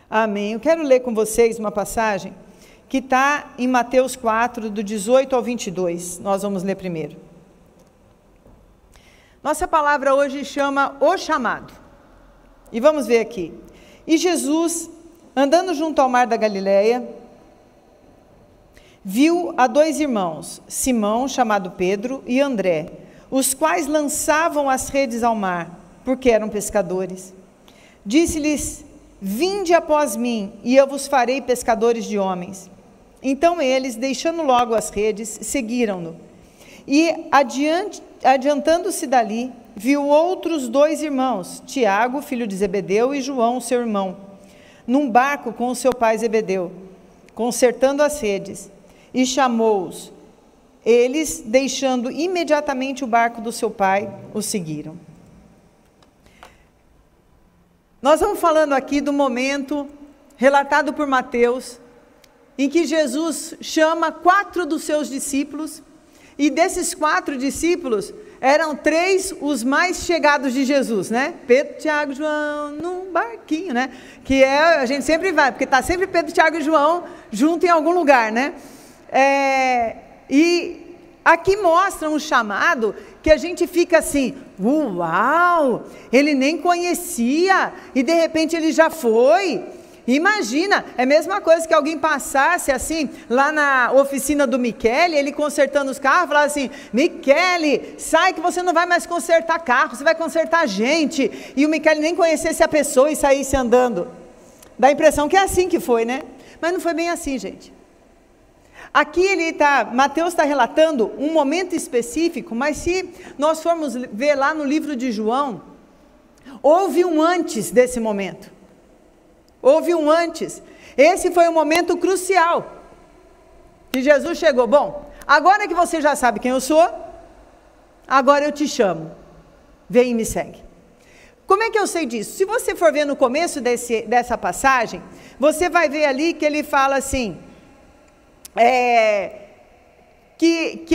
Amém. Eu quero ler com vocês uma passagem que está em Mateus 4, do 18 ao 22. Nós vamos ler primeiro. Nossa palavra hoje chama o chamado. E vamos ver aqui. E Jesus, andando junto ao mar da Galileia, viu a dois irmãos, Simão, chamado Pedro, e André, os quais lançavam as redes ao mar, porque eram pescadores. Disse-lhes: vinde após mim, e eu vos farei pescadores de homens. Então eles, deixando logo as redes, seguiram-no. E adiantando-se dali, viu outros dois irmãos, Tiago, filho de Zebedeu, e João, seu irmão, num barco com o seu pai Zebedeu, consertando as redes, e chamou-os. Eles, deixando imediatamente o barco do seu pai, o seguiram. Nós vamos falando aqui do momento relatado por Mateus, em que Jesus chama 4 dos seus discípulos, e desses 4 discípulos, eram 3 os mais chegados de Jesus, né? Pedro, Tiago e João, num barquinho, né? Que a gente sempre vai, porque está sempre Pedro, Tiago e João junto em algum lugar, né? E aqui mostra um chamado que a gente fica assim, uau, ele nem conhecia, e de repente ele já foi. Imagina, é a mesma coisa que alguém passasse assim, lá na oficina do Michele, ele consertando os carros, falava assim: Michele, sai que você não vai mais consertar carro, você vai consertar gente. E o Michele nem conhecesse a pessoa e saísse andando. Dá a impressão que é assim que foi, né? Mas não foi bem assim, gente. Aqui Mateus está relatando um momento específico, mas se nós formos ver lá no livro de João, houve um antes desse momento. Houve um antes. Esse foi um momento crucial. Que Jesus chegou: bom, agora que você já sabe quem eu sou, agora eu te chamo. Vem e me segue. Como é que eu sei disso? Se você for ver no começo dessa passagem, você vai ver ali que ele fala assim, que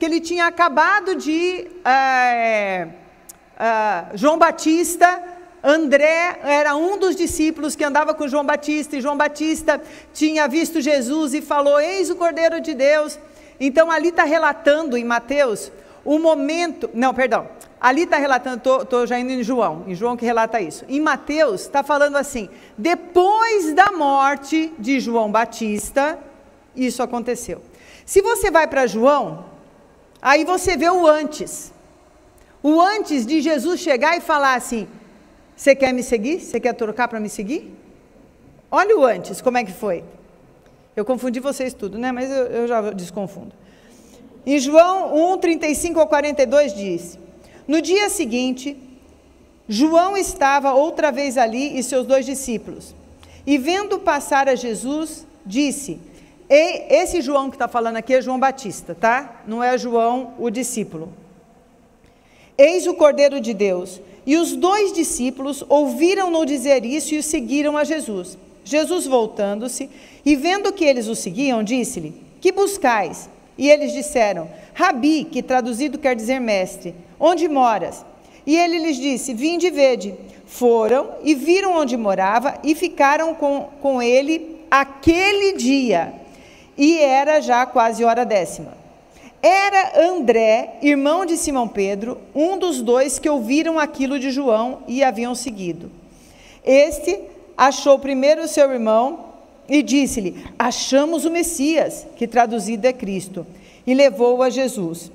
ele tinha acabado de João Batista. André era um dos discípulos que andava com João Batista, e João Batista tinha visto Jesus e falou: eis o Cordeiro de Deus. Então ali está relatando em Mateus o momento, ali está relatando, estou já indo em João que relata isso. Em Mateus está falando assim, depois da morte de João Batista, isso aconteceu. Se você vai para João, aí você vê o antes de Jesus chegar e falar assim: você quer me seguir? Você quer trocar para me seguir? Olha o antes, como é que foi. Eu confundi vocês tudo, né? Mas eu já desconfundo. Em João 1, 35 ao 42 diz: no dia seguinte, João estava outra vez ali e seus 2 discípulos. E vendo passar a Jesus, disse... Esse João que está falando aqui é João Batista, tá? Não é João, o discípulo. Eis o Cordeiro de Deus. E os 2 discípulos ouviram-no dizer isso e o seguiram a Jesus. Jesus, voltando-se e vendo que eles o seguiam, disse-lhe: que buscais? E eles disseram: Rabi, que traduzido quer dizer mestre, onde moras? E ele lhes disse: vinde e vede. Foram e viram onde morava e ficaram com ele aquele dia. E era já quase hora 10ª. Era André, irmão de Simão Pedro, um dos 2 que ouviram aquilo de João e haviam seguido. Este achou primeiro o seu irmão e disse-lhe: achamos o Messias, que traduzido é Cristo, e levou-o a Jesus.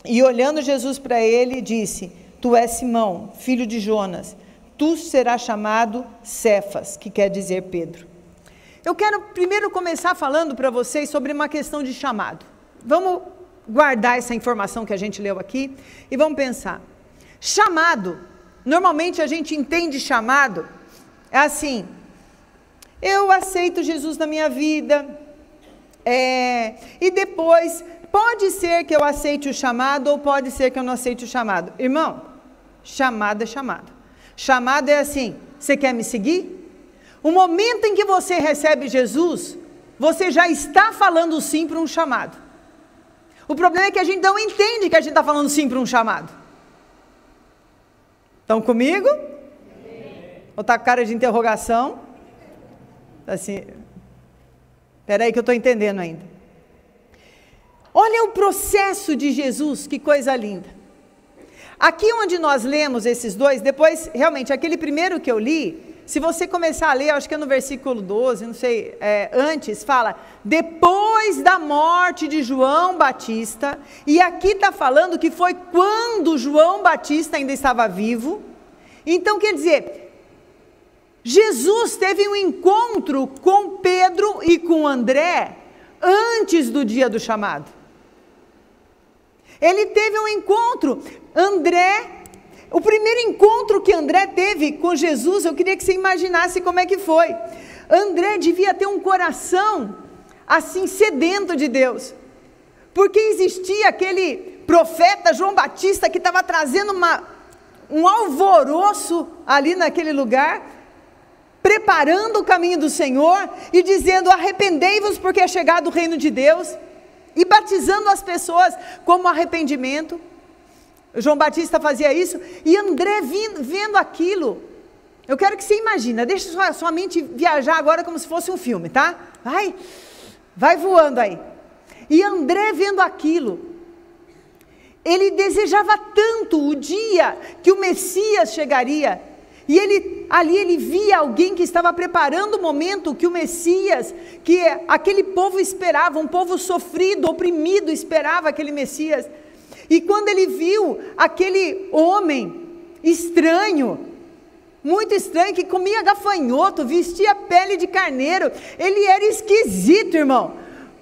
E olhando Jesus para ele, disse: tu és Simão, filho de Jonas, tu serás chamado Cefas, que quer dizer Pedro. Eu quero primeiro começar falando para vocês sobre uma questão de chamado. Vamos guardar essa informação que a gente leu aqui e vamos pensar. Chamado, normalmente a gente entende chamado, é assim: eu aceito Jesus na minha vida, e depois, pode ser que eu aceite o chamado ou pode ser que eu não aceite o chamado. Irmão, chamado é chamado. Chamado é assim: você quer me seguir? O momento em que você recebe Jesus, você já está falando sim para um chamado. O problema é que a gente não entende que a gente está falando sim para um chamado. Estão comigo? Ou está com cara de interrogação? Assim, espera aí que eu estou entendendo ainda. Olha o processo de Jesus, que coisa linda. Aqui onde nós lemos esses dois, depois, realmente, aquele primeiro que eu li, se você começar a ler, acho que é no versículo 12, não sei, antes, fala, depois da morte de João Batista, e aqui está falando que foi quando João Batista ainda estava vivo. Então, quer dizer, Jesus teve um encontro com Pedro e com André, antes do dia do chamado. Ele teve um encontro, o primeiro encontro que André teve com Jesus, eu queria que você imaginasse como é que foi. André devia ter um coração, assim, sedento de Deus, porque existia aquele profeta João Batista, que estava trazendo um alvoroço ali naquele lugar, preparando o caminho do Senhor, e dizendo, arrependei-vos porque é chegado o reino de Deus, e batizando as pessoas como arrependimento. João Batista fazia isso, e André vendo aquilo, eu quero que você imagine, deixa sua mente viajar agora como se fosse um filme, tá? Vai voando aí. E André vendo aquilo, ele desejava tanto o dia que o Messias chegaria, e ele via alguém que estava preparando o momento que o Messias, que aquele povo esperava, um povo sofrido, oprimido, esperava aquele Messias. E quando ele viu aquele homem estranho, muito estranho, que comia gafanhoto, vestia pele de carneiro, ele era esquisito, irmão,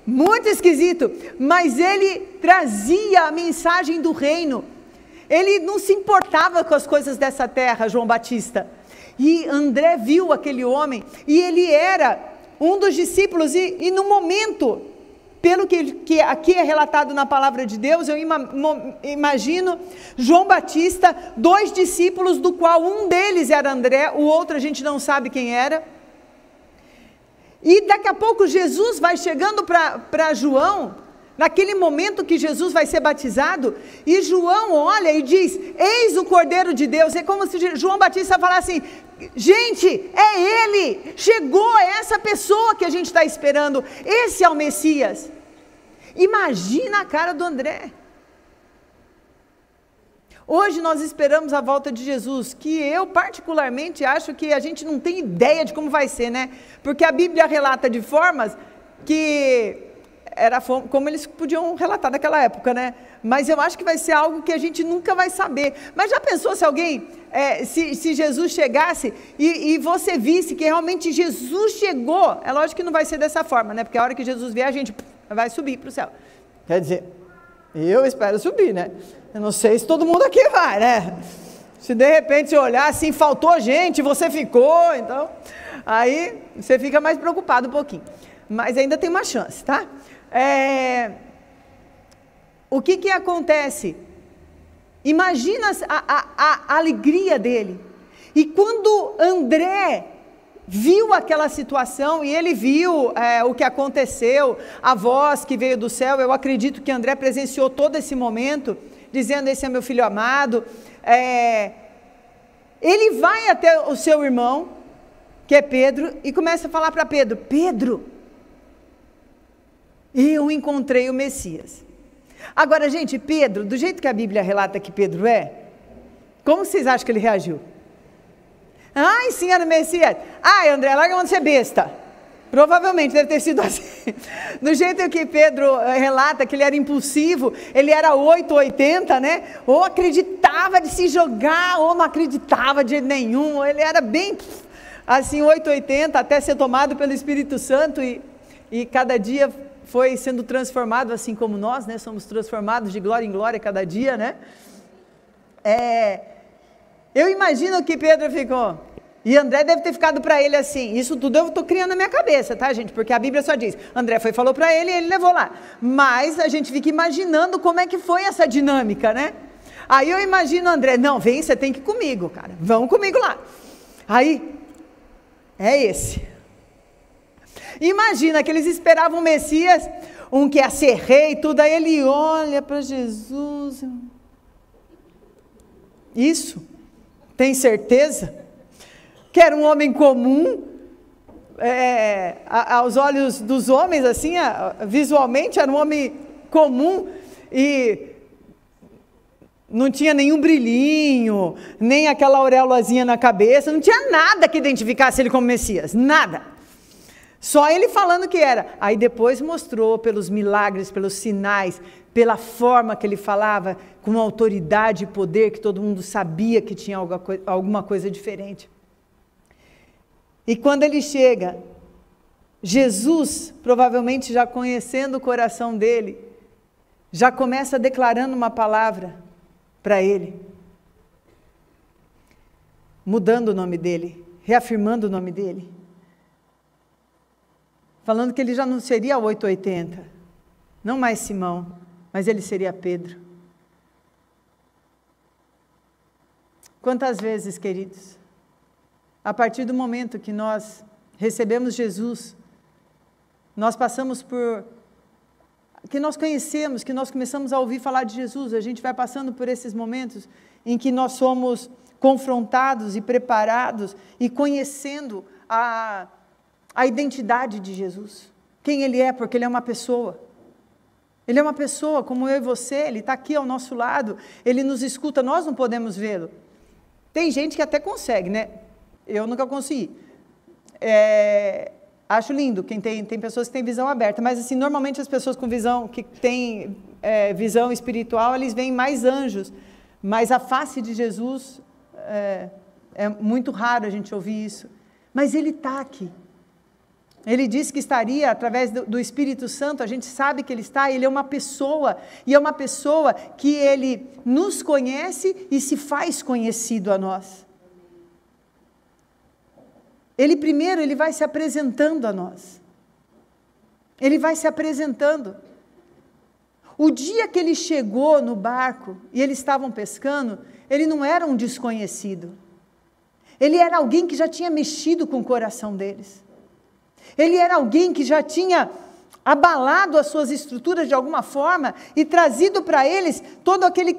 muito esquisito, mas ele trazia a mensagem do reino. Ele não se importava com as coisas dessa terra, João Batista. E André viu aquele homem, e ele era um dos discípulos, e no momento, pelo que aqui é relatado na palavra de Deus, eu imagino João Batista, 2 discípulos, do qual um deles era André, o outro a gente não sabe quem era. E daqui a pouco Jesus vai chegando para João, naquele momento que Jesus vai ser batizado, e João olha e diz, eis o Cordeiro de Deus. É como se João Batista falasse assim, gente, é ele, chegou, é essa pessoa que a gente está esperando, esse é o Messias. Imagina a cara do André. Hoje nós esperamos a volta de Jesus, que eu particularmente acho que a gente não tem ideia de como vai ser, né? Porque a Bíblia relata de formas que era como eles podiam relatar naquela época, né? Mas eu acho que vai ser algo que a gente nunca vai saber. Mas já pensou se alguém, se Jesus chegasse e você visse que realmente Jesus chegou? É lógico que não vai ser dessa forma, né? Porque a hora que Jesus vier, a gente vai subir para o céu. Quer dizer, eu espero subir, né? Eu não sei se todo mundo aqui vai, né? Se de repente você olhar assim, faltou gente, você ficou, então, aí você fica mais preocupado um pouquinho. Mas ainda tem uma chance, tá? O que acontece? Imagina a alegria dele. E quando André viu aquela situação, e ele viu o que aconteceu, a voz que veio do céu, eu acredito que André presenciou todo esse momento, dizendo, esse é meu filho amado. Ele vai até o seu irmão, que é Pedro, e começa a falar para Pedro, Pedro, eu encontrei o Messias. Agora, gente, Pedro, do jeito que a Bíblia relata que Pedro como vocês acham que ele reagiu? Ai, sim, era o Messias. Ai, André, larga a mão de ser besta. Provavelmente deve ter sido assim. Do jeito que Pedro relata que ele era impulsivo, ele era 880, né? Ou acreditava de se jogar, ou não acreditava de jeito nenhum. Ele era bem assim, 880, até ser tomado pelo Espírito Santo, e cada dia foi sendo transformado, assim como nós, né? Somos transformados de glória em glória cada dia, né? Eu imagino que Pedro ficou, e André deve ter ficado para ele assim, isso tudo eu estou criando na minha cabeça, tá, gente? Porque a Bíblia só diz, André falou para ele e ele levou lá. Mas a gente fica imaginando como é que foi essa dinâmica, né? Aí eu imagino André, não, vem, você tem que ir comigo, cara, vão comigo lá. Aí, é esse. Imagina que eles esperavam o Messias, um que ia ser rei e tudo, aí ele olha para Jesus. Isso, tem certeza? Que era um homem comum, aos olhos dos homens, assim, visualmente era um homem comum e não tinha nenhum brilhinho, nem aquela auréolazinha na cabeça, não tinha nada que identificasse ele como Messias, nada. Só ele falando que era. Aí depois mostrou pelos milagres, pelos sinais, pela forma que ele falava, com autoridade e poder, que todo mundo sabia que tinha alguma coisa diferente. E quando ele chega, Jesus, provavelmente já conhecendo o coração dele, já começa declarando uma palavra para ele, mudando o nome dele, reafirmando o nome dele, falando que ele já não seria 880, não mais Simão, mas ele seria Pedro. Quantas vezes, queridos, a partir do momento que nós recebemos Jesus, nós passamos por, que nós conhecemos, que nós começamos a ouvir falar de Jesus, a gente vai passando por esses momentos em que nós somos confrontados e preparados e conhecendo a identidade de Jesus, quem ele é, porque ele é uma pessoa. Ele é uma pessoa como eu e você, ele está aqui ao nosso lado, ele nos escuta, nós não podemos vê-lo. Tem gente que até consegue, né? Eu nunca consegui. Acho lindo, quem tem pessoas que têm visão aberta, mas assim, normalmente as pessoas com visão, que têm visão espiritual, eles veem mais anjos, mas a face de Jesus, é muito raro a gente ouvir isso, mas ele está aqui. Ele disse que estaria, através do Espírito Santo, a gente sabe que ele está, ele é uma pessoa, e é uma pessoa que ele nos conhece e se faz conhecido a nós. Ele primeiro, ele vai se apresentando a nós. Ele vai se apresentando. O dia que ele chegou no barco, e eles estavam pescando, ele não era um desconhecido. Ele era alguém que já tinha mexido com o coração deles. Ele era alguém que já tinha abalado as suas estruturas de alguma forma e trazido para eles todo aqueles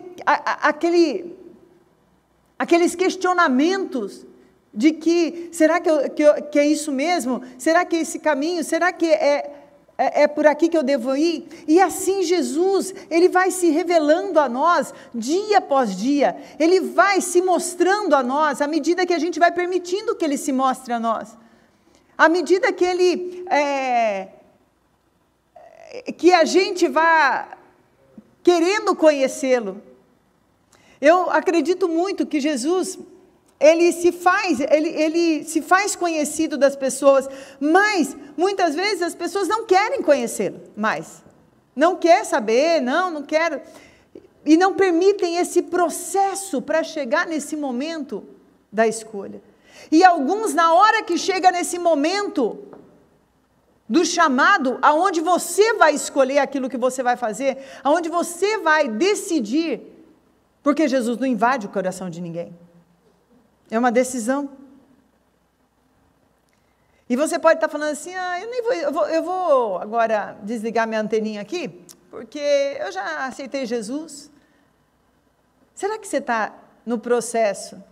questionamentos de que, será que é isso mesmo? Será que é esse caminho? Será que é por aqui que eu devo ir? E assim Jesus, ele vai se revelando a nós, dia após dia, ele vai se mostrando a nós, à medida que a gente vai permitindo que ele se mostre a nós. À medida que que a gente vá querendo conhecê-lo. Eu acredito muito que Jesus, ele se faz conhecido das pessoas, mas muitas vezes as pessoas não querem conhecê-lo mais. Não quer saber, não quero. E não permitem esse processo para chegar nesse momento da escolha. E alguns, na hora que chega nesse momento do chamado, aonde você vai escolher aquilo que você vai fazer, aonde você vai decidir, porque Jesus não invade o coração de ninguém. É uma decisão. E você pode estar falando assim, eu vou agora desligar minha anteninha aqui, porque eu já aceitei Jesus. Será que você está no processo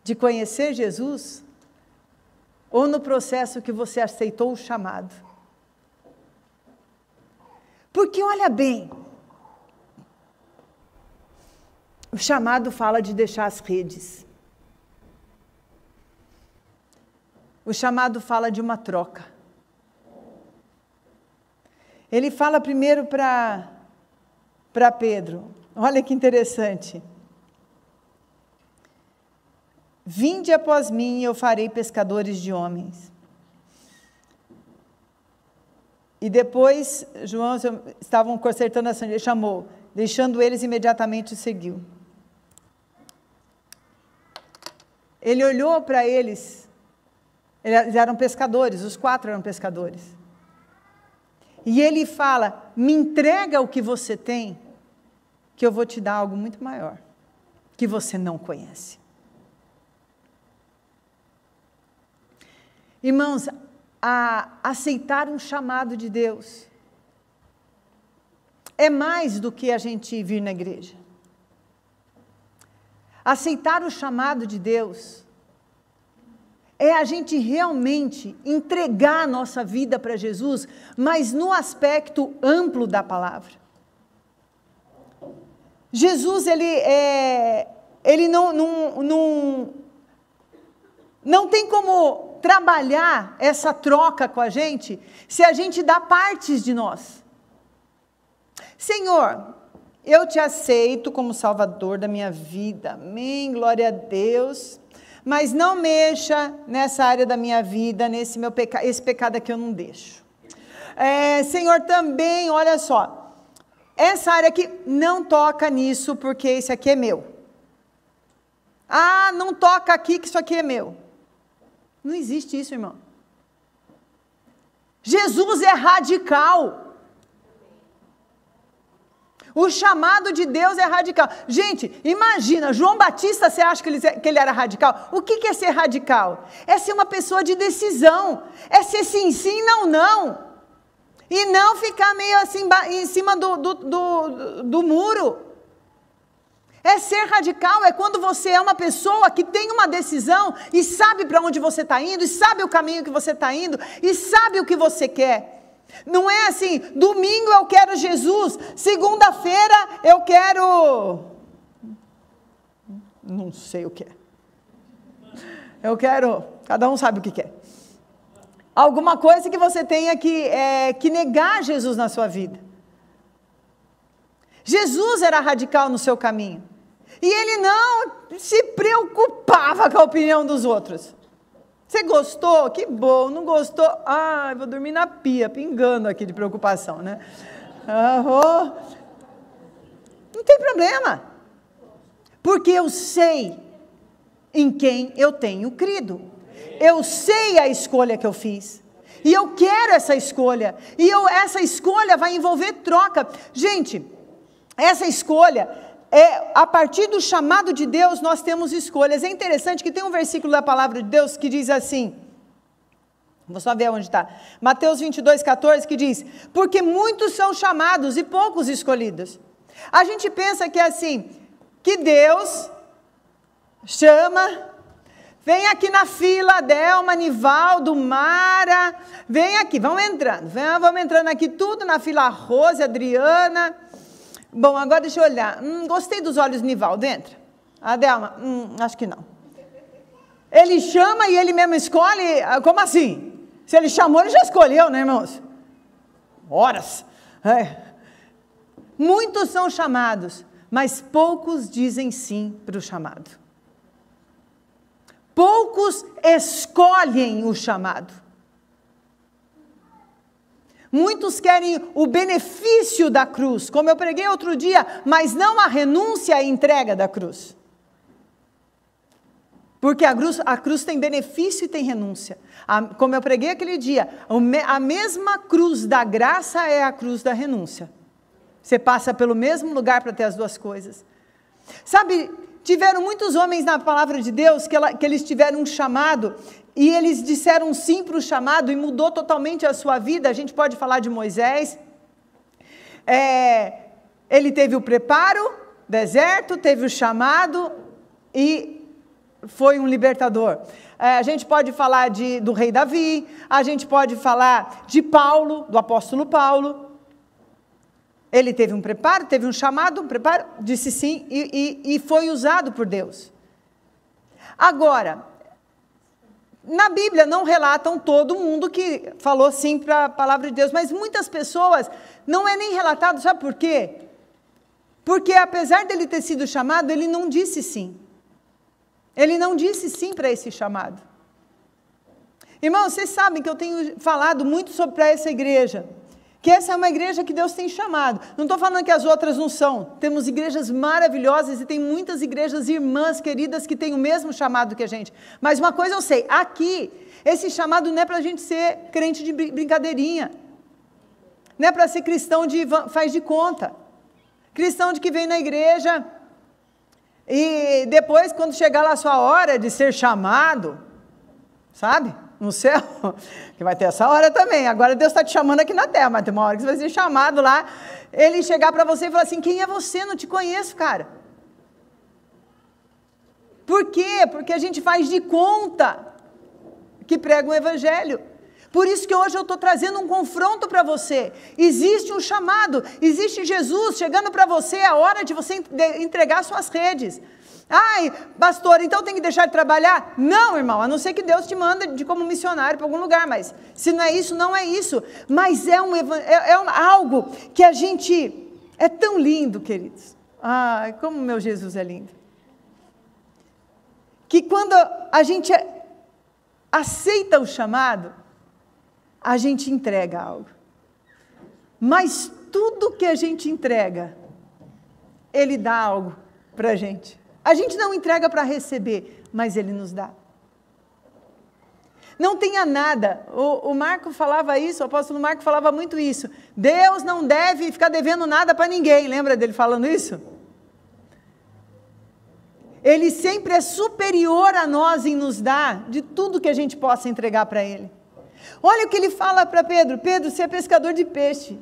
de conhecer Jesus, ou no processo que você aceitou o chamado? Porque olha bem, o chamado fala de deixar as redes, o chamado fala de uma troca. Ele fala primeiro para Pedro, olha que interessante, vinde após mim e eu farei pescadores de homens. E depois, João, estavam consertando a sangue, ele chamou, deixando eles imediatamente o seguiu. Ele olhou para eles, eles eram pescadores, os 4 eram pescadores. E ele fala, me entrega o que você tem, que eu vou te dar algo muito maior, que você não conhece. Irmãos, a aceitar um chamado de Deus é mais do que a gente vir na igreja. Aceitar o chamado de Deus é a gente realmente entregar a nossa vida para Jesus, mas no aspecto amplo da palavra. Jesus, ele não tem como trabalhar essa troca com a gente, se a gente dá partes de nós. Senhor, eu te aceito como Salvador da minha vida, amém, glória a Deus, mas não mexa nessa área da minha vida, nesse meu pecado, esse pecado aqui eu não deixo. Senhor, também, olha só, essa área aqui, não toca nisso, porque esse aqui é meu. Ah, não toca aqui, que isso aqui é meu. Não existe isso, irmão. Jesus é radical. O chamado de Deus é radical. Gente, imagina, João Batista, você acha que ele era radical? O que é ser radical? É ser uma pessoa de decisão. É ser sim, sim, não, não. E não ficar meio assim, em cima do muro. É ser radical, é quando você é uma pessoa que tem uma decisão e sabe para onde você está indo, e sabe o caminho que você está indo, e sabe o que você quer. Não é assim, domingo eu quero Jesus, segunda-feira eu quero, não sei o que é. Eu quero, cada um sabe o que quer. Alguma coisa que você tenha que negar Jesus na sua vida. Jesus era radical no seu caminho. E ele não se preocupava com a opinião dos outros. Você gostou? Que bom. Não gostou? Ah, vou dormir na pia, pingando aqui de preocupação, né? Não tem problema. Porque eu sei em quem eu tenho crido. Eu sei a escolha que eu fiz. E eu quero essa escolha. E essa escolha vai envolver troca. Gente, essa escolha... a partir do chamado de Deus, nós temos escolhas. É interessante que tem um versículo da palavra de Deus que diz assim, vou só ver onde está, Mateus 22:14, que diz, porque muitos são chamados e poucos escolhidos. A gente pensa que é assim, que Deus chama, vem aqui na fila, Delma, Nivaldo, Mara, vem aqui, vamos entrando aqui tudo na fila, Rose, Adriana... Bom, agora deixa eu olhar. Gostei dos olhos do Nivaldo, entra. A Delma, acho que não. Ele chama e ele mesmo escolhe, como assim? Se ele chamou, ele já escolheu, né, irmãos? Horas. Muitos são chamados, mas poucos dizem sim para o chamado. Poucos escolhem o chamado. Muitos querem o benefício da cruz, como eu preguei outro dia, mas não a renúncia e entrega da cruz. Porque a cruz tem benefício e tem renúncia. Como eu preguei aquele dia, a mesma cruz da graça é a cruz da renúncia. Você passa pelo mesmo lugar para ter as duas coisas. Sabe, tiveram muitos homens na palavra de Deus que eles tiveram um chamado e eles disseram sim para o chamado e mudou totalmente a sua vida. A gente pode falar de Moisés. Ele teve o preparo, deserto, teve o chamado e foi um libertador. A gente pode falar do rei Davi, a gente pode falar de Paulo, do apóstolo Paulo. Ele teve um preparo, teve um chamado, disse sim e foi usado por Deus. Agora, na Bíblia não relatam todo mundo que falou sim para a palavra de Deus, mas muitas pessoas não é nem relatado, sabe por quê? Porque apesar dele ter sido chamado, ele não disse sim. Ele não disse sim para esse chamado. Irmãos, vocês sabem que eu tenho falado muito para essa igreja, que essa é uma igreja que Deus tem chamado. Não estou falando que as outras não são. Temos igrejas maravilhosas e tem muitas igrejas irmãs queridas que têm o mesmo chamado que a gente. Mas uma coisa eu sei, aqui, esse chamado não é para a gente ser crente de brincadeirinha. Não é para ser cristão de faz de conta. Cristão de que vem na igreja e depois, quando chegar lá a sua hora de ser chamado, sabe? No céu, que vai ter essa hora também. Agora Deus está te chamando aqui na terra, mas tem uma hora que você vai ser chamado lá, ele chegar para você e falar assim, quem é você? Não te conheço, cara. Por quê? Porque a gente faz de conta. que pregam o evangelho. Por isso que hoje eu estou trazendo um confronto para você. Existe um chamado, existe Jesus chegando para você, é a hora de você entregar suas redes. Ai, pastor, então tem que deixar de trabalhar? Não, irmão, a não ser que Deus te manda de como missionário para algum lugar, mas se não é isso, não é isso. Mas é algo que a gente, é tão lindo, queridos. Ai, como meu Jesus é lindo. Que quando a gente aceita o chamado, a gente entrega algo. Mas tudo que a gente entrega, Ele dá algo para a gente. A gente não entrega para receber, mas Ele nos dá. Não tenha nada. O Marco falava isso, o apóstolo Marco falava muito isso. Deus não deve ficar devendo nada para ninguém. Lembra dele falando isso? Ele sempre é superior a nós em nos dar de tudo que a gente possa entregar para Ele. Olha o que ele fala para Pedro. Pedro, você é pescador de peixe,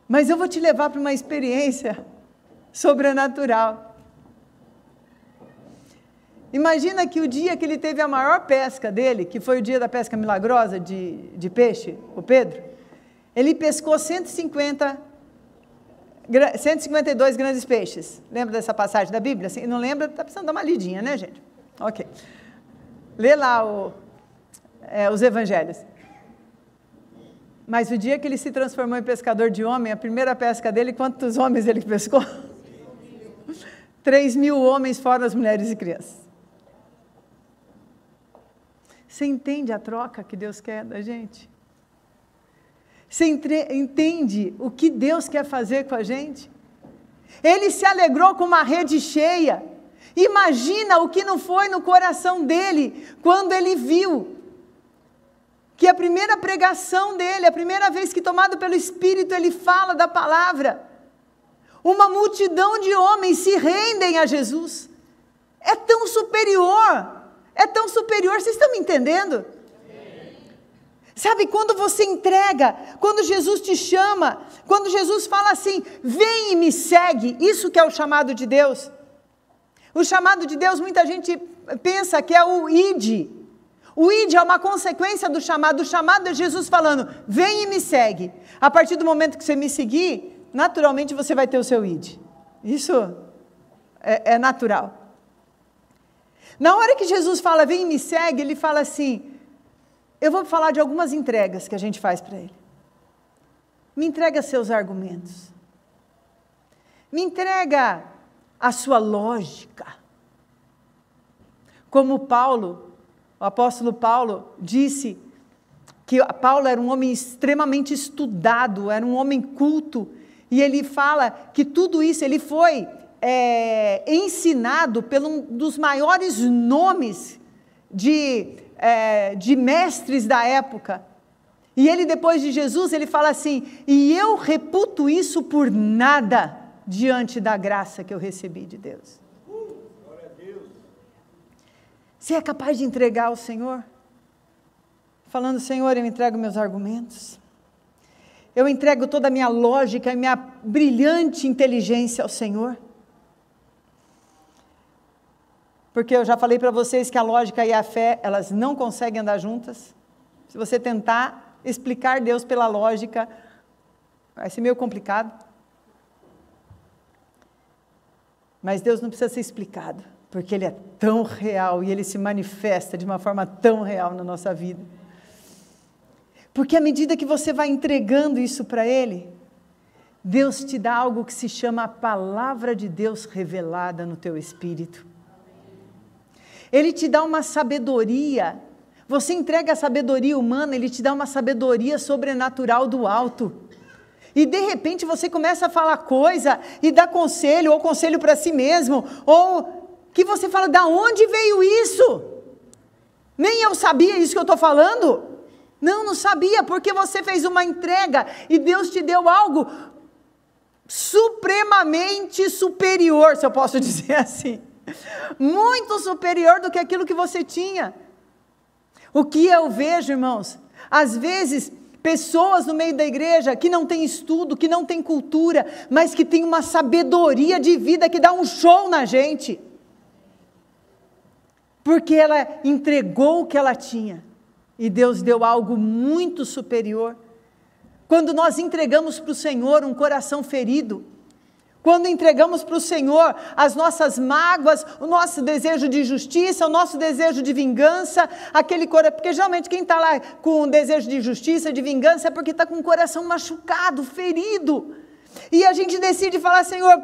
mas eu vou te levar para uma experiência sobrenatural. Imagina que o dia que ele teve a maior pesca dele, que foi o dia da pesca milagrosa de peixe, o Pedro, ele pescou 152 grandes peixes. Lembra dessa passagem da Bíblia? Se não lembra, está precisando dar uma lidinha, né, gente? Ok. Lê lá os evangelhos. Mas o dia que ele se transformou em pescador de homem, a primeira pesca dele, quantos homens ele pescou? 3.000 homens, fora as mulheres e crianças. Você entende a troca que Deus quer da gente? Você entende o que Deus quer fazer com a gente? Ele se alegrou com uma rede cheia. Imagina o que não foi no coração dele, quando ele viu que a primeira pregação dele, a primeira vez que tomado pelo Espírito, ele fala da palavra. Uma multidão de homens se rendem a Jesus. É tão superior. É tão superior, vocês estão me entendendo? Sabe, quando você entrega, quando Jesus te chama, quando Jesus fala assim, vem e me segue, isso que é o chamado de Deus. O chamado de Deus, muita gente pensa que é o id. O id é uma consequência do chamado. O chamado é Jesus falando, vem e me segue. A partir do momento que você me seguir, naturalmente você vai ter o seu id. Isso é natural. Na hora que Jesus fala, vem e me segue, Ele fala assim, eu vou falar de algumas entregas que a gente faz para Ele. Me entrega seus argumentos. Me entrega a sua lógica. Como Paulo, o apóstolo Paulo, disse que Paulo era um homem extremamente estudado, era um homem culto, e ele fala que tudo isso, ele foi ensinado por um dos maiores nomes de mestres da época. E ele, depois de Jesus, ele fala assim, e eu reputo isso por nada diante da graça que eu recebi de Deus. Glória a Deus. Você é capaz de entregar ao Senhor? Falando, Senhor, eu entrego meus argumentos. Eu entrego toda a minha lógica e minha brilhante inteligência ao Senhor. Porque eu já falei para vocês que a lógica e a fé, elas não conseguem andar juntas. Se você tentar explicar Deus pela lógica, vai ser meio complicado. Mas Deus não precisa ser explicado, porque Ele é tão real e Ele se manifesta de uma forma tão real na nossa vida. Porque à medida que você vai entregando isso para Ele, Deus te dá algo que se chama a palavra de Deus revelada no teu espírito. Ele te dá uma sabedoria. Você entrega a sabedoria humana, Ele te dá uma sabedoria sobrenatural do alto. E de repente você começa a falar coisa e dar conselho, ou conselho para si mesmo, ou que você fala, da onde veio isso? Nem eu sabia isso que eu estou falando. Não sabia, porque você fez uma entrega e Deus te deu algo supremamente superior, se eu posso dizer assim. Muito superior do que aquilo que você tinha. O que eu vejo, irmãos, às vezes, pessoas no meio da igreja que não têm estudo, que não têm cultura, mas que têm uma sabedoria de vida que dá um show na gente. Porque ela entregou o que ela tinha. E Deus deu algo muito superior. Quando nós entregamos para o Senhor um coração ferido, quando entregamos para o Senhor as nossas mágoas, o nosso desejo de justiça, o nosso desejo de vingança, porque geralmente quem está lá com o desejo de justiça, de vingança, é porque está com o coração machucado, ferido. E a gente decide falar: Senhor,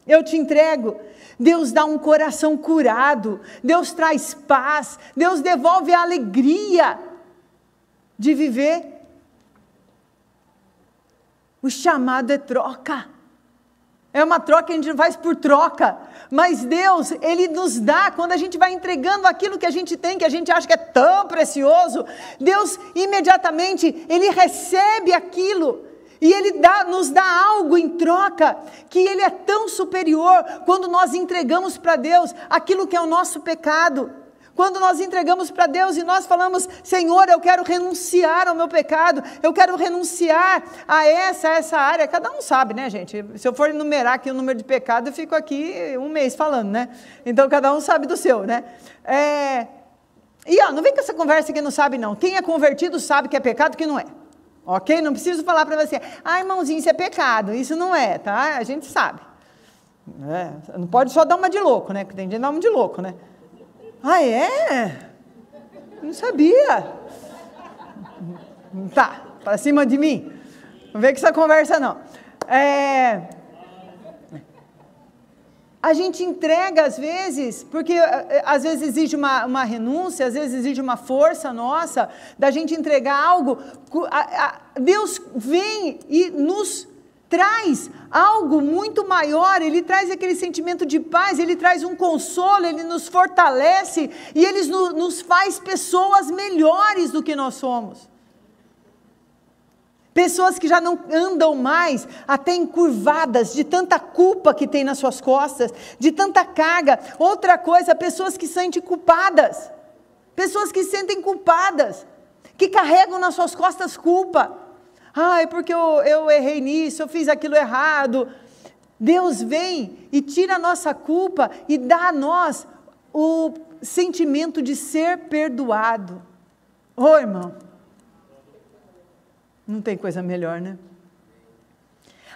eu te entrego. Deus dá um coração curado, Deus traz paz, Deus devolve a alegria de viver. O chamado é troca. É uma troca que a gente faz por troca, mas Deus, Ele nos dá, quando a gente vai entregando aquilo que a gente tem, que a gente acha que é tão precioso, Deus imediatamente, Ele recebe aquilo, e Ele nos dá algo em troca, que Ele é tão superior, quando nós entregamos para Deus aquilo que é o nosso pecado. Quando nós entregamos para Deus e nós falamos: Senhor, eu quero renunciar ao meu pecado, eu quero renunciar a essa área. Cada um sabe, né, gente? Se eu for enumerar aqui o número de pecados, eu fico aqui um mês falando, né? Então, cada um sabe do seu, né? Não vem com essa conversa que não sabe, não. Quem é convertido sabe que é pecado, que não é. Ok? Não preciso falar para você: irmãozinho, isso é pecado. Isso não é, tá? A gente sabe. Não pode só dar uma de louco, né? Porque tem gente que dá uma de louco, né? Não sabia. Tá, para cima de mim. Não vem com essa conversa, não. A gente entrega às vezes, porque às vezes exige uma renúncia, às vezes exige uma força nossa, da gente entregar algo. Deus vem e nos traz algo muito maior, Ele traz aquele sentimento de paz, Ele traz um consolo, Ele nos fortalece, e Ele nos faz pessoas melhores do que nós somos. Pessoas que já não andam mais até encurvadas, de tanta culpa que tem nas suas costas, de tanta carga. Outra coisa, pessoas que se sentem culpadas, que carregam nas suas costas culpa. Porque eu errei nisso, eu fiz aquilo errado. Deus vem e tira a nossa culpa e dá a nós o sentimento de ser perdoado. Irmão, não tem coisa melhor, né?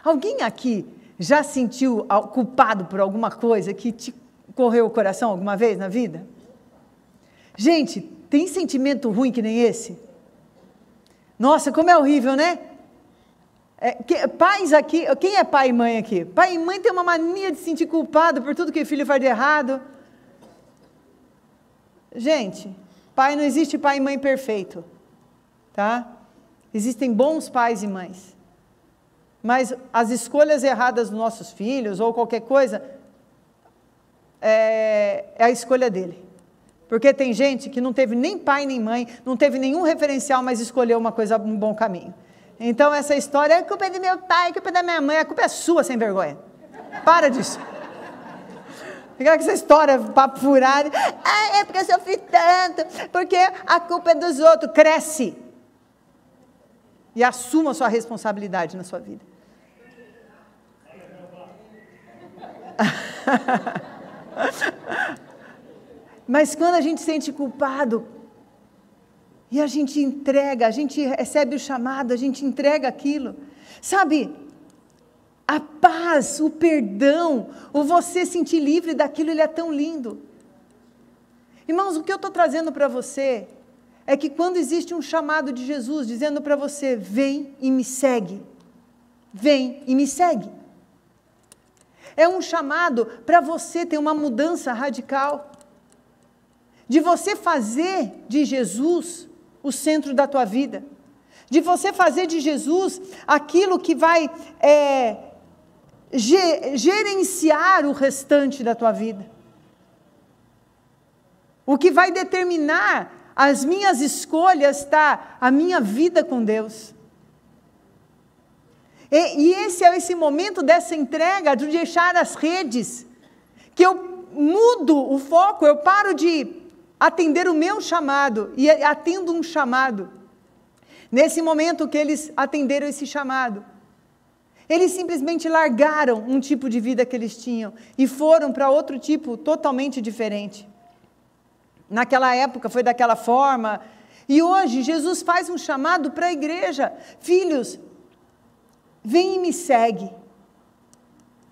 Alguém aqui já se sentiu culpado por alguma coisa que te correu o coração alguma vez na vida? Gente, tem sentimento ruim que nem esse? Nossa, como é horrível, né? Pais aqui, quem é pai e mãe aqui? Pai e mãe tem uma mania de se sentir culpado por tudo que o filho faz de errado. Gente, não existe pai e mãe perfeito, tá? Existem bons pais e mães, mas as escolhas erradas dos nossos filhos, ou qualquer coisa, é a escolha dele. Porque tem gente que não teve nem pai nem mãe, não teve nenhum referencial, mas escolheu um bom caminho. Então essa história é culpa do meu pai, é culpa da minha mãe, a culpa é sua, sem vergonha. Para disso. Fica com essa história, papo furado. É porque eu sofri tanto, porque a culpa é dos outros. Cresce. E assuma a sua responsabilidade na sua vida. Mas quando a gente se sente culpado, e a gente entrega, a gente recebe o chamado, a gente entrega aquilo, sabe, a paz, o perdão, o você sentir livre daquilo, ele é tão lindo. Irmãos, o que eu estou trazendo para você, é que quando existe um chamado de Jesus, dizendo para você: vem e me segue, vem e me segue, é um chamado para você ter uma mudança radical, de você fazer de Jesus o centro da tua vida, de você fazer de Jesus aquilo que vai gerenciar o restante da tua vida, o que vai determinar as minhas escolhas, a minha vida com Deus. E esse é esse momento dessa entrega, de deixar as redes, que eu mudo o foco, eu paro de atender o meu chamado e atendo um chamado. Nesse momento que eles atenderam esse chamado, eles simplesmente largaram um tipo de vida que eles tinham e foram para outro tipo totalmente diferente. Naquela época foi daquela forma, E hoje Jesus faz um chamado para a igreja: filhos, vem e me segue.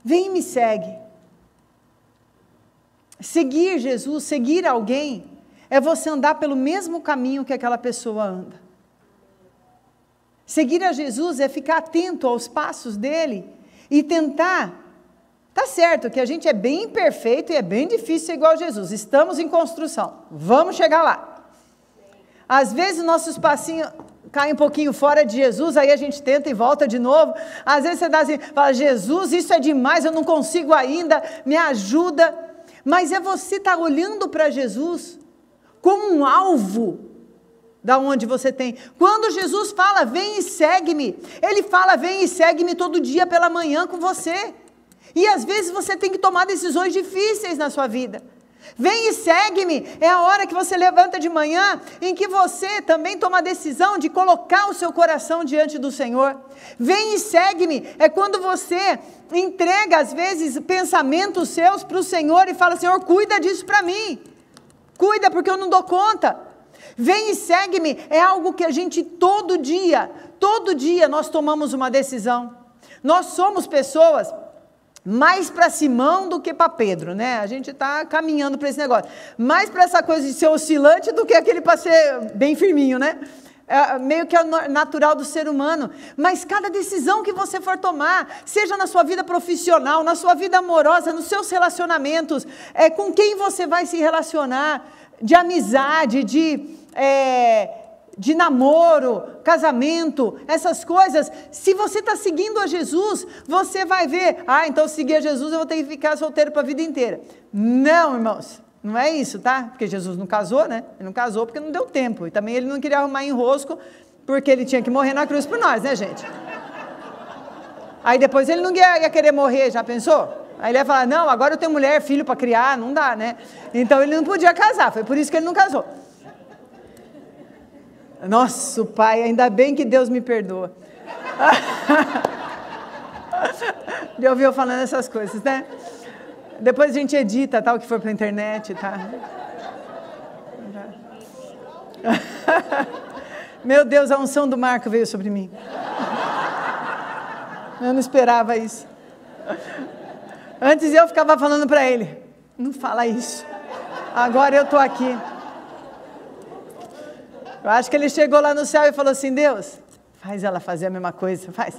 Vem e me segue. Seguir Jesus, seguir alguém, é você andar pelo mesmo caminho que aquela pessoa anda. Seguir a Jesus é ficar atento aos passos dele e tentar. Tá certo que a gente é bem imperfeito e é bem difícil ser igual a Jesus. Estamos em construção. Vamos chegar lá. Às vezes nossos passinhos caem um pouquinho fora de Jesus, aí a gente tenta e volta de novo. Às vezes você dá assim, fala: Jesus, isso é demais, eu não consigo ainda, me ajuda. Mas é você estar olhando para Jesus como um alvo da onde você tem. Quando Jesus fala: vem e segue-me, ele fala: vem e segue-me todo dia pela manhã com você. E às vezes você tem que tomar decisões difíceis na sua vida. Vem e segue-me é a hora que você levanta de manhã, em que você também toma a decisão de colocar o seu coração diante do Senhor. Vem e segue-me é quando você entrega às vezes pensamentos seus para o Senhor e fala: Senhor, cuida disso para mim, cuida porque eu não dou conta. Vem e segue-me é algo que a gente todo dia nós tomamos uma decisão. Nós somos pessoas mais para Simão do que para Pedro, né? A gente está caminhando para esse negócio, mais para essa coisa de ser oscilante do que aquele para ser bem firminho, né? É meio que é natural do ser humano. Mas cada decisão que você for tomar, seja na sua vida profissional, na sua vida amorosa, nos seus relacionamentos, com quem você vai se relacionar, de amizade, de namoro, casamento, essas coisas, se você está seguindo a Jesus, você vai ver: então seguir a Jesus eu vou ter que ficar solteiro para a vida inteira. Não, irmãos, não é isso, tá? Porque Jesus não casou, né? Ele não casou porque não deu tempo, e também ele não queria arrumar enrosco, porque ele tinha que morrer na cruz por nós, né, gente? Aí depois ele não ia querer morrer, já pensou? Aí ele ia falar: não, agora eu tenho mulher, filho para criar, não dá, né? Então ele não podia casar, foi por isso que ele não casou. Nossa, Pai, ainda bem que Deus me perdoa. Já ouviu eu falando essas coisas, né? Depois a gente edita, o que for para a internet, tá? Meu Deus, a unção do Marco veio sobre mim. Eu não esperava isso. Antes eu ficava falando para ele: não fala isso. Agora eu estou aqui. Eu acho que ele chegou lá no céu e falou assim: Deus, faz ela fazer a mesma coisa, faz.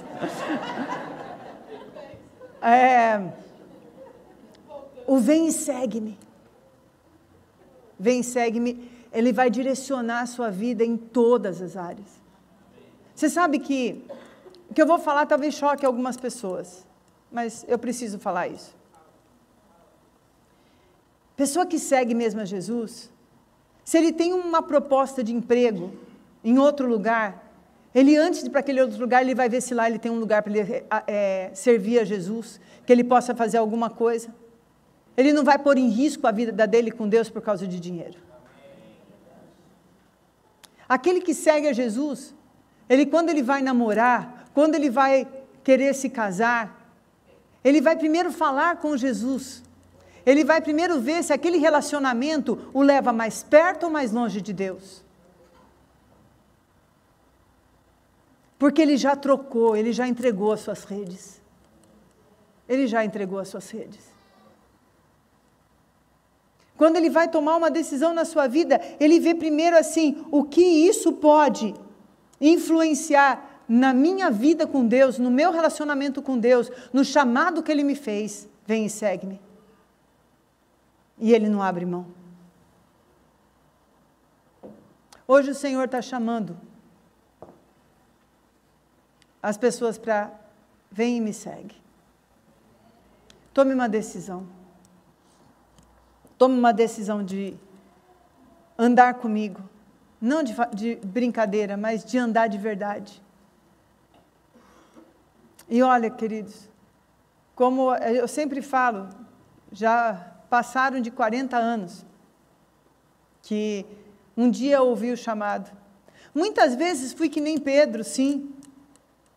O vem e segue-me. Vem e segue-me, ele vai direcionar a sua vida em todas as áreas. Você sabe que o que eu vou falar talvez choque algumas pessoas, mas eu preciso falar isso. Pessoa que segue mesmo a Jesus, se ele tem uma proposta de emprego em outro lugar, ele antes de ir para aquele outro lugar, ele vai ver se lá ele tem um lugar para ele servir a Jesus, que ele possa fazer alguma coisa. Ele não vai pôr em risco a vida dele com Deus por causa de dinheiro. Aquele que segue a Jesus, quando ele vai namorar, quando ele vai querer se casar, ele vai primeiro falar com Jesus. Ele vai primeiro ver se aquele relacionamento o leva mais perto ou mais longe de Deus. Porque ele já trocou, ele já entregou as suas redes. Ele já entregou as suas redes. Quando ele vai tomar uma decisão na sua vida, ele vê primeiro assim, o que isso pode influenciar na minha vida com Deus, no meu relacionamento com Deus, no chamado que ele me fez. Vem e segue-me. E ele não abre mão. Hoje o Senhor está chamando as pessoas para: vem e me segue. Tome uma decisão. Tome uma decisão de andar comigo. Não de brincadeira, mas de andar de verdade. E olha, queridos, como eu sempre falo, já passaram de 40 anos que um dia eu ouvi o chamado. Muitas vezes fui que nem Pedro, sim.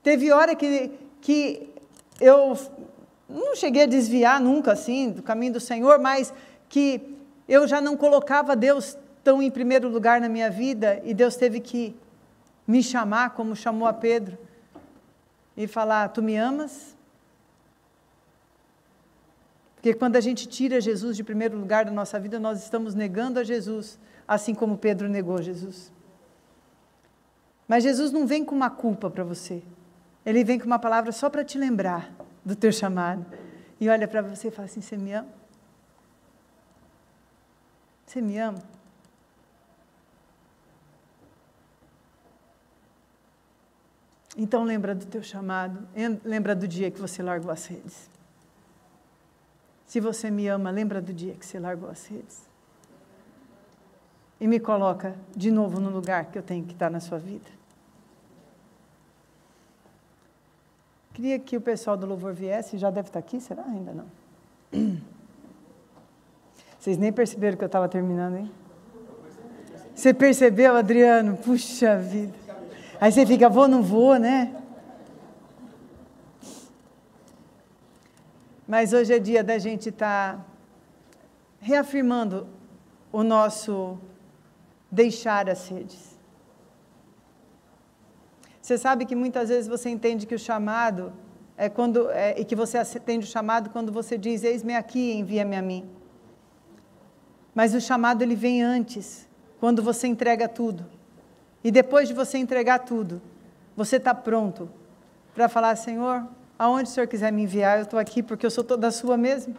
Teve hora que eu não cheguei a desviar nunca, assim, do caminho do Senhor, mas que eu já não colocava Deus tão em primeiro lugar na minha vida e Deus teve que me chamar, como chamou a Pedro, e falar: tu me amas? Porque quando a gente tira Jesus de primeiro lugar da nossa vida, nós estamos negando a Jesus, assim como Pedro negou Jesus. Mas Jesus não vem com uma culpa para você. Ele vem com uma palavra só para te lembrar do teu chamado. E olha para você e fala assim: você me ama? Você me ama? Então lembra do teu chamado, lembra do dia que você largou as redes. Se você me ama, lembra do dia que você largou as redes. E me coloca de novo no lugar que eu tenho que estar na sua vida. Queria que o pessoal do louvor viesse, já deve estar aqui, será? Ainda não. Vocês nem perceberam que eu estava terminando, hein? Você percebeu, Adriano? Puxa vida. Aí você fica, vou, não vou, né? Mas hoje é dia da gente estar reafirmando o nosso deixar as redes. Você sabe que muitas vezes você entende que o chamado e que você atende o chamado quando você diz: eis-me aqui, envia-me a mim. Mas o chamado ele vem antes, quando você entrega tudo. E depois de você entregar tudo, você está pronto para falar: Senhor, aonde o Senhor quiser me enviar, eu estou aqui porque eu sou toda sua mesmo.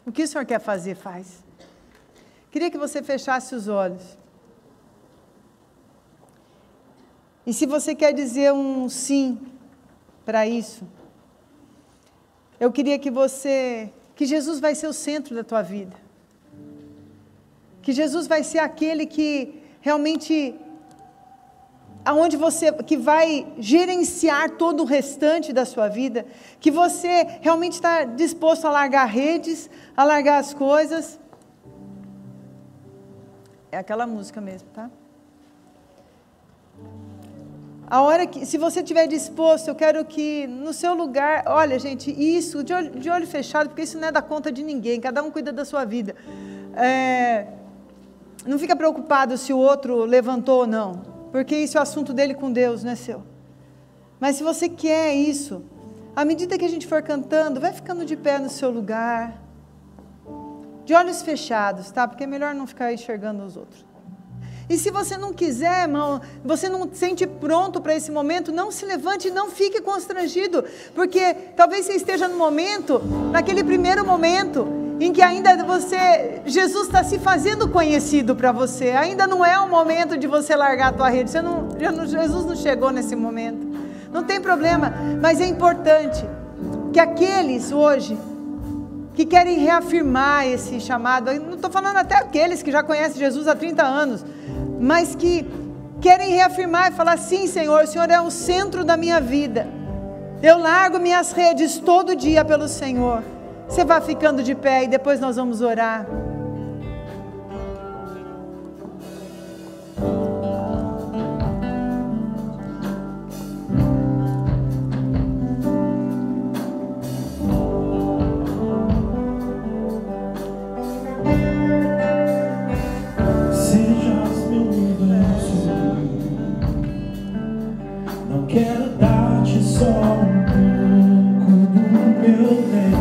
O que o Senhor quer fazer, faz. Queria que você fechasse os olhos. E se você quer dizer um sim para isso, eu queria que Jesus vai ser o centro da tua vida. Que Jesus vai ser aquele que realmente, que vai gerenciar todo o restante da sua vida, que você realmente está disposto a largar redes, a largar as coisas. É aquela música mesmo, tá? Se você estiver disposto, eu quero que no seu lugar, olha gente, isso, de olho fechado, porque isso não é da conta de ninguém, cada um cuida da sua vida. Não fica preocupado se o outro levantou ou não, porque isso é assunto dele com Deus, não é seu. Mas se você quer isso, à medida que a gente for cantando, vai ficando de pé no seu lugar, de olhos fechados, tá? Porque é melhor não ficar enxergando os outros. E se você não quiser, irmão, você não se sente pronto para esse momento, não se levante e não fique constrangido, porque talvez você esteja no momento, naquele primeiro momento, em que ainda Jesus está se fazendo conhecido para você, ainda não é o momento de você largar a tua rede, Jesus não chegou nesse momento, não tem problema, mas é importante que aqueles hoje, que querem reafirmar esse chamado, eu não estou falando até aqueles que já conhecem Jesus há 30 anos, mas que querem reafirmar e falar: sim, Senhor, o Senhor é o centro da minha vida, eu largo minhas redes todo dia pelo Senhor. Você vai ficando de pé e depois nós vamos orar. Quero dar-te só um pouco do meu tempo.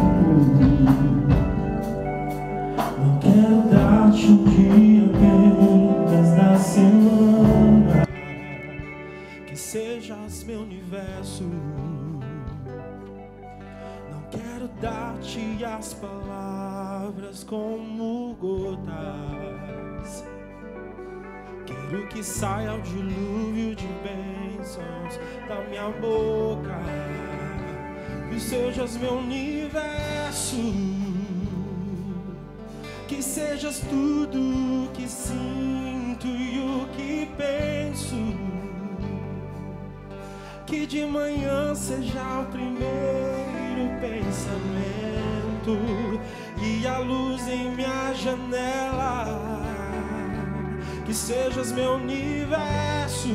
Não quero dar-te um dia apenas na semana. Que sejas meu universo. Não quero dar-te as palavras como gotas. Quero que saia o dilúvio de bênçãos da minha boca. Que sejas meu universo. Que sejas tudo que sinto e o que penso. Que de manhã seja o primeiro pensamento e a luz em minha janela. Que sejas meu universo,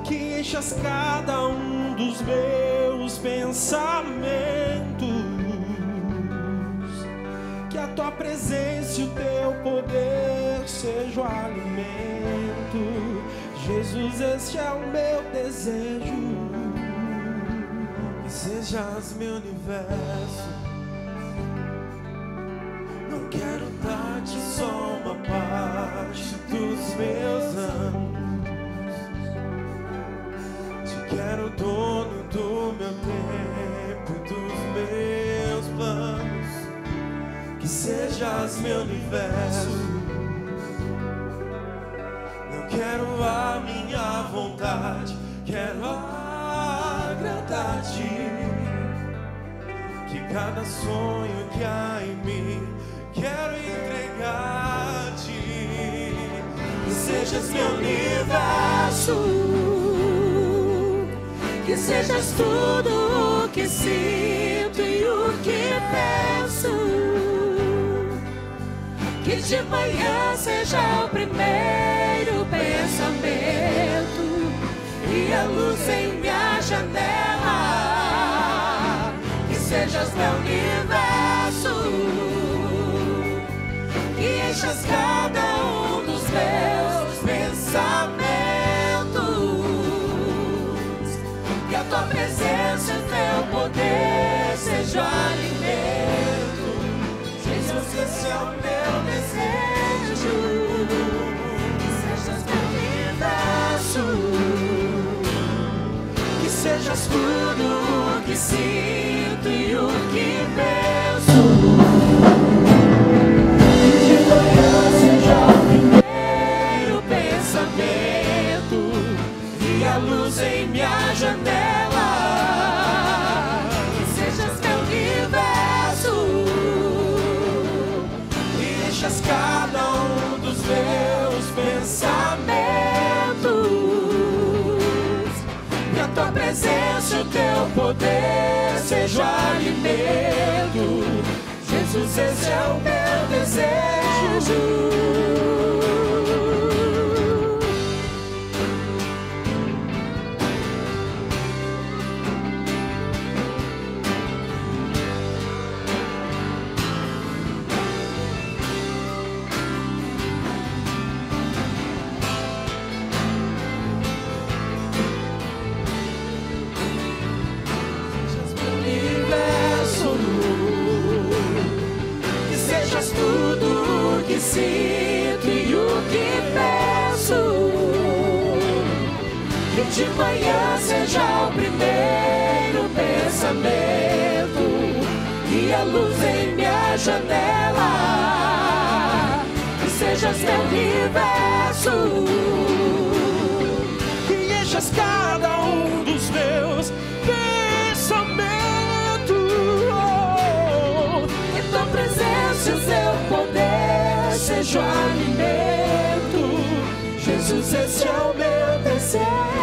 que enchas cada um dos meus pensamentos, que a tua presença e o teu poder seja o alimento. Jesus, este é o meu desejo, que sejas meu universo. Não quero dar-te só uma parte dos meus anos, te quero dono do meu tempo e dos meus planos, que sejas meu universo. Não quero a minha vontade, quero agradar-te, que cada sonho que há em mim quero entregar-te, que sejas meu universo, que sejas tudo o que sinto e o que penso, que de manhã seja o primeiro pensamento e a luz em minha janela, que sejas meu universo, que enchas cada um dos meus pensamentos, que a tua presença e o teu poder seja o alimento. Jesus, esse é o meu desejo, que sejas meu universo, que sejas tudo o que sinto e o que penso, que de manhã seja o primeiro pensamento e a luz em minha janela, que sejas meu universo, que enchas cada um dos meus pensamentos, que a tua presença e o teu poder seja o alimento. Jesus, esse é o meu desejo. Tudo o que sinto e o que penso, que de manhã seja o primeiro pensamento e a luz em minha janela, que sejas meu universo, que enchas cada um dos meus pensamentos, que tua presença e o teu poder seja o alimento. Jesus, esse é o meu desejo.